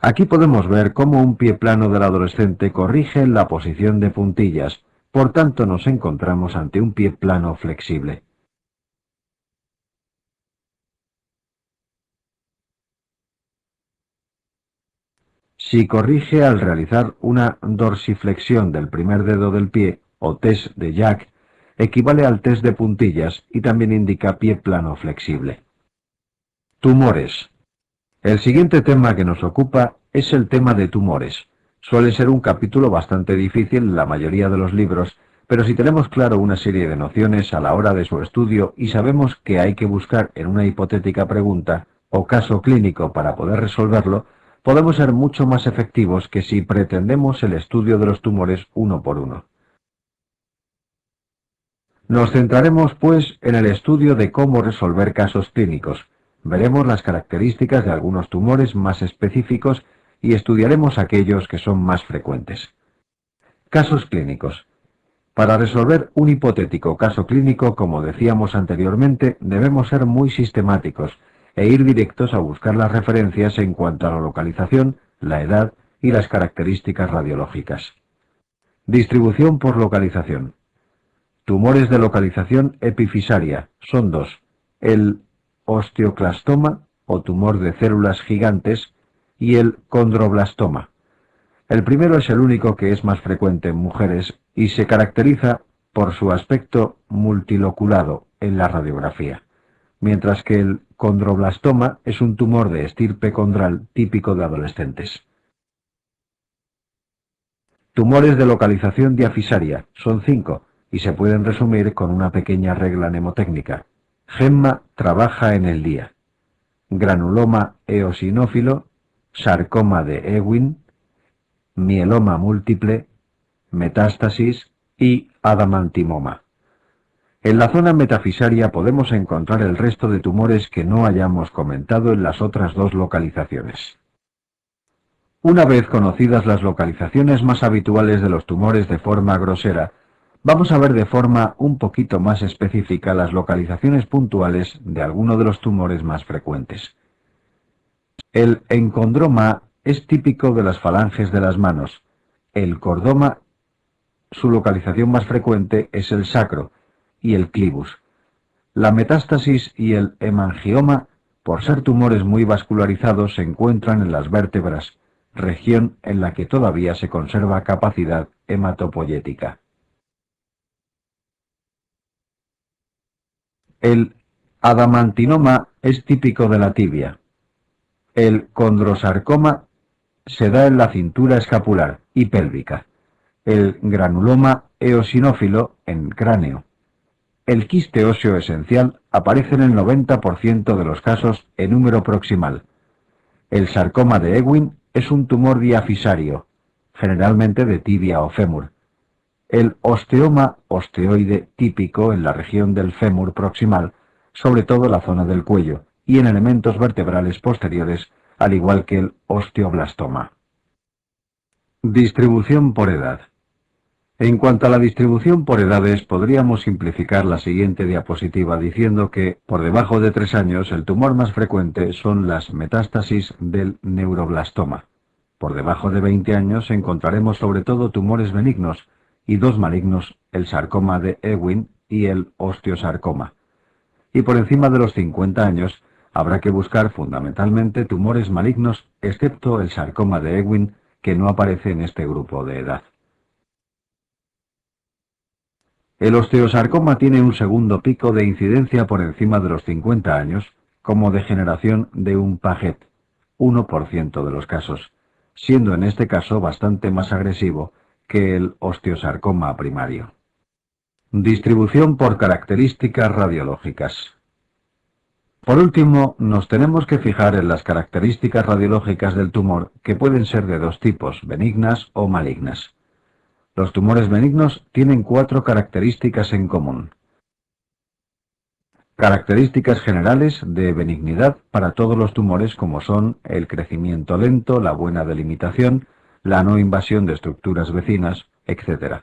Aquí podemos ver cómo un pie plano del adolescente corrige la posición de puntillas, por tanto nos encontramos ante un pie plano flexible. Si corrige al realizar una dorsiflexión del primer dedo del pie, o test de Jack, equivale al test de puntillas y también indica pie plano flexible. Tumores. El siguiente tema que nos ocupa es el tema de tumores. Suele ser un capítulo bastante difícil en la mayoría de los libros, pero si tenemos claro una serie de nociones a la hora de su estudio y sabemos que hay que buscar en una hipotética pregunta o caso clínico para poder resolverlo, podemos ser mucho más efectivos que si pretendemos el estudio de los tumores uno por uno. Nos centraremos, pues, en el estudio de cómo resolver casos clínicos. Veremos las características de algunos tumores más específicos y estudiaremos aquellos que son más frecuentes. Casos clínicos. Para resolver un hipotético caso clínico, como decíamos anteriormente, debemos ser muy sistemáticos e ir directos a buscar las referencias en cuanto a la localización, la edad y las características radiológicas. Distribución por localización. Tumores de localización epifisaria son dos: el osteoclastoma o tumor de células gigantes y el condroblastoma. El primero es el único que es más frecuente en mujeres y se caracteriza por su aspecto multiloculado en la radiografía, mientras que el condroblastoma es un tumor de estirpe condral típico de adolescentes. Tumores de localización diafisaria son 5 y se pueden resumir con una pequeña regla mnemotécnica. Gemma trabaja en el día. Granuloma eosinófilo, sarcoma de Ewing, mieloma múltiple, metástasis y adamantimoma. En la zona metafisaria podemos encontrar el resto de tumores que no hayamos comentado en las otras dos localizaciones. Una vez conocidas las localizaciones más habituales de los tumores de forma grosera, vamos a ver de forma un poquito más específica las localizaciones puntuales de algunos de los tumores más frecuentes. El encondroma es típico de las falanges de las manos. El cordoma, su localización más frecuente es el sacro, y el clivus. La metástasis y el hemangioma, por ser tumores muy vascularizados, se encuentran en las vértebras, región en la que todavía se conserva capacidad hematopoyética. El adamantinoma es típico de la tibia. El condrosarcoma se da en la cintura escapular y pélvica. El granuloma eosinófilo en cráneo. El quiste óseo esencial aparece en el 90% de los casos en número proximal. El sarcoma de Ewing es un tumor diafisario, generalmente de tibia o fémur. El osteoma osteoide típico en la región del fémur proximal, sobre todo en la zona del cuello, y en elementos vertebrales posteriores, al igual que el osteoblastoma. Distribución por edad. En cuanto a la distribución por edades, podríamos simplificar la siguiente diapositiva diciendo que, por debajo de 3 años, el tumor más frecuente son las metástasis del neuroblastoma. Por debajo de 20 años encontraremos sobre todo tumores benignos y dos malignos, el sarcoma de Ewing y el osteosarcoma. Y por encima de los 50 años habrá que buscar fundamentalmente tumores malignos, excepto el sarcoma de Ewing, que no aparece en este grupo de edad. El osteosarcoma tiene un segundo pico de incidencia por encima de los 50 años, como degeneración de un Paget, 1% de los casos, siendo en este caso bastante más agresivo que el osteosarcoma primario. Distribución por características radiológicas. Por último, nos tenemos que fijar en las características radiológicas del tumor, que pueden ser de dos tipos, benignas o malignas. Los tumores benignos tienen 4 características en común. Características generales de benignidad para todos los tumores, como son el crecimiento lento, la buena delimitación, la no invasión de estructuras vecinas, etc.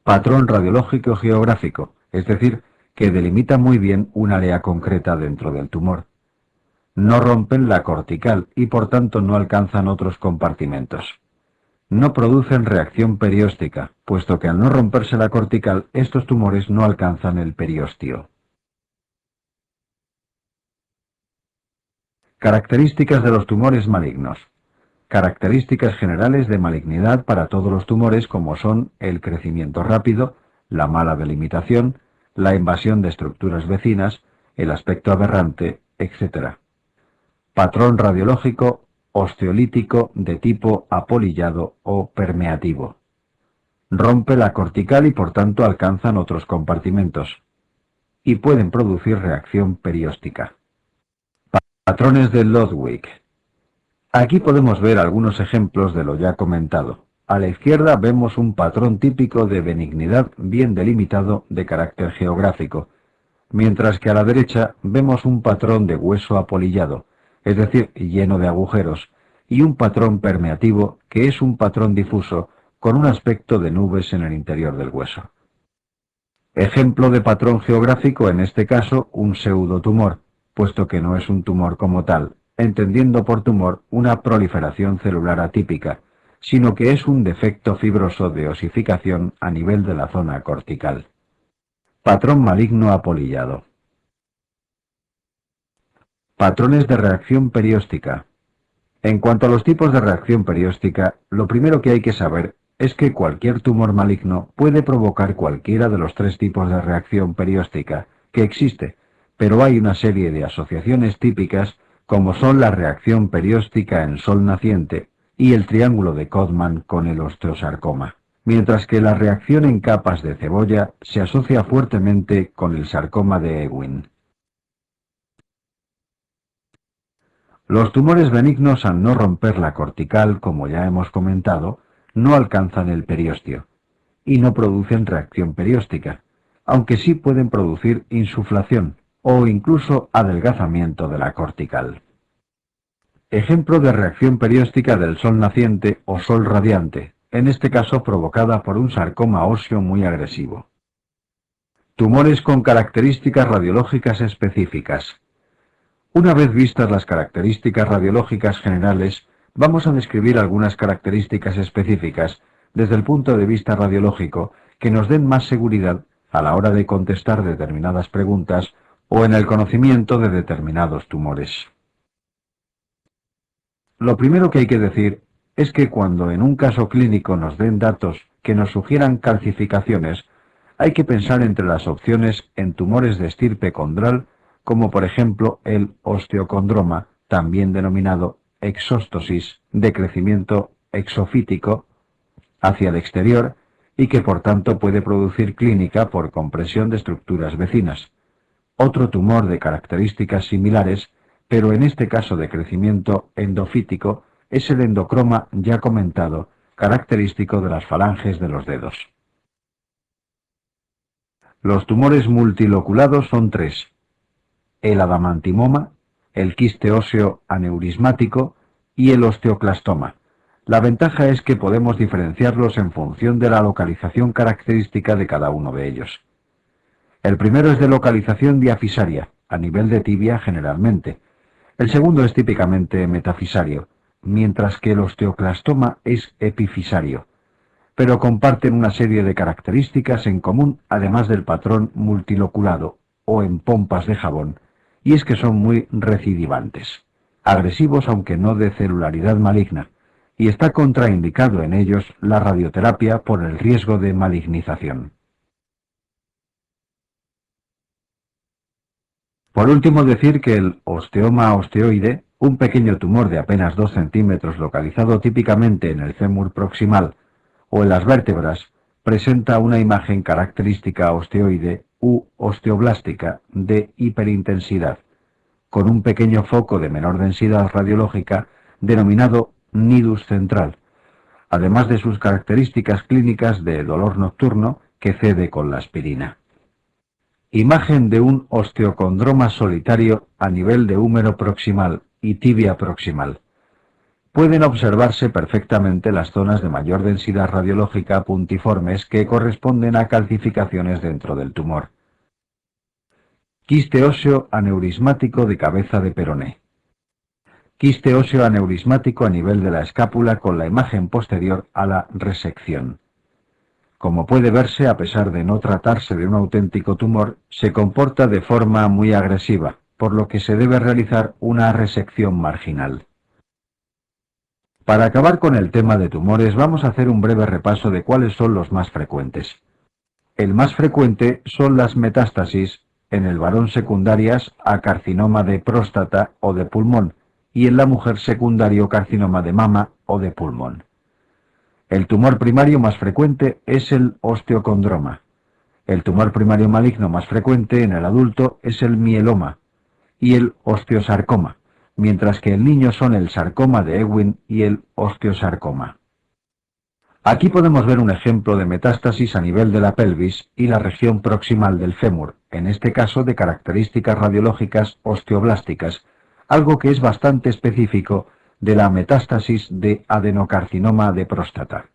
Patrón radiológico geográfico, es decir, que delimita muy bien un área concreta dentro del tumor. No rompen la cortical y por tanto no alcanzan otros compartimentos. No producen reacción perióstica, puesto que al no romperse la cortical, estos tumores no alcanzan el periósteo. Características de los tumores malignos. Características generales de malignidad para todos los tumores como son el crecimiento rápido, la mala delimitación, la invasión de estructuras vecinas, el aspecto aberrante, etc. Patrón radiológico osteolítico de tipo apolillado o permeativo. Rompe la cortical y por tanto alcanzan otros compartimentos y pueden producir reacción perióstica. Patrones de Ludwig. Aquí podemos ver algunos ejemplos de lo ya comentado. A la izquierda vemos un patrón típico de benignidad bien delimitado de carácter geográfico, mientras que a la derecha vemos un patrón de hueso apolillado, es decir, lleno de agujeros, y un patrón permeativo que es un patrón difuso con un aspecto de nubes en el interior del hueso. Ejemplo de patrón geográfico, en este caso, un pseudotumor, puesto que no es un tumor como tal, entendiendo por tumor una proliferación celular atípica, sino que es un defecto fibroso de osificación a nivel de la zona cortical. Patrón maligno apolillado. Patrones de reacción perióstica. En cuanto a los tipos de reacción perióstica, lo primero que hay que saber es que cualquier tumor maligno puede provocar cualquiera de los tres tipos de reacción perióstica que existe, pero hay una serie de asociaciones típicas como son la reacción perióstica en sol naciente y el triángulo de Codman con el osteosarcoma, mientras que la reacción en capas de cebolla se asocia fuertemente con el sarcoma de Ewing. Los tumores benignos, al no romper la cortical, como ya hemos comentado, no alcanzan el periósteo y no producen reacción perióstica, aunque sí pueden producir insuflación o incluso adelgazamiento de la cortical. Ejemplo de reacción perióstica del sol naciente o sol radiante, en este caso provocada por un sarcoma óseo muy agresivo. Tumores con características radiológicas específicas. Una vez vistas las características radiológicas generales, vamos a describir algunas características específicas desde el punto de vista radiológico que nos den más seguridad a la hora de contestar determinadas preguntas o en el conocimiento de determinados tumores. Lo primero que hay que decir es que cuando en un caso clínico nos den datos que nos sugieran calcificaciones, hay que pensar entre las opciones en tumores de estirpe condral, como por ejemplo el osteocondroma, también denominado exóstosis, de crecimiento exofítico hacia el exterior y que por tanto puede producir clínica por compresión de estructuras vecinas. Otro tumor de características similares, pero en este caso de crecimiento endofítico, es el endocroma ya comentado, característico de las falanges de los dedos. Los tumores multiloculados son tres: el adamantimoma, el quiste óseo aneurismático y el osteoclastoma. La ventaja es que podemos diferenciarlos en función de la localización característica de cada uno de ellos. El primero es de localización diafisaria, a nivel de tibia generalmente. El segundo es típicamente metafisario, mientras que el osteoclastoma es epifisario, pero comparten una serie de características en común, además del patrón multiloculado o en pompas de jabón, y es que son muy recidivantes, agresivos aunque no de celularidad maligna, y está contraindicado en ellos la radioterapia por el riesgo de malignización. Por último, decir que el osteoma osteoide, un pequeño tumor de apenas 2 centímetros localizado típicamente en el fémur proximal o en las vértebras, presenta una imagen característica osteoide u osteoblástica de hiperintensidad, con un pequeño foco de menor densidad radiológica denominado nidus central, además de sus características clínicas de dolor nocturno que cede con la aspirina. Imagen de un osteocondroma solitario a nivel de húmero proximal y tibia proximal. Pueden observarse perfectamente las zonas de mayor densidad radiológica puntiformes que corresponden a calcificaciones dentro del tumor. Quiste óseo aneurismático de cabeza de peroné. quiste óseo aneurismático a nivel de la escápula con la imagen posterior a la resección. Como puede verse, a pesar de no tratarse de un auténtico tumor, se comporta de forma muy agresiva, por lo que se debe realizar una resección marginal. Para acabar con el tema de tumores, vamos a hacer un breve repaso de cuáles son los más frecuentes. El más frecuente son las metástasis, en el varón secundarias a carcinoma de próstata o de pulmón, y en la mujer secundario carcinoma de mama o de pulmón. El tumor primario más frecuente es el osteocondroma. El tumor primario maligno más frecuente en el adulto es el mieloma y el osteosarcoma, mientras que en niños son el sarcoma de Ewing y el osteosarcoma. Aquí podemos ver un ejemplo de metástasis a nivel de la pelvis y la región proximal del fémur, en este caso de características radiológicas osteoblásticas, algo que es bastante específico de la metástasis de adenocarcinoma de próstata.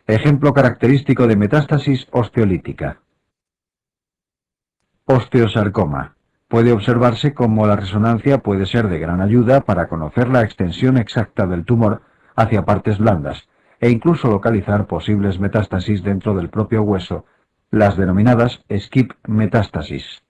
Ejemplo característico de metástasis osteolítica. Osteosarcoma. Puede observarse cómo la resonancia puede ser de gran ayuda para conocer la extensión exacta del tumor hacia partes blandas e incluso localizar posibles metástasis dentro del propio hueso, las denominadas skip metástasis.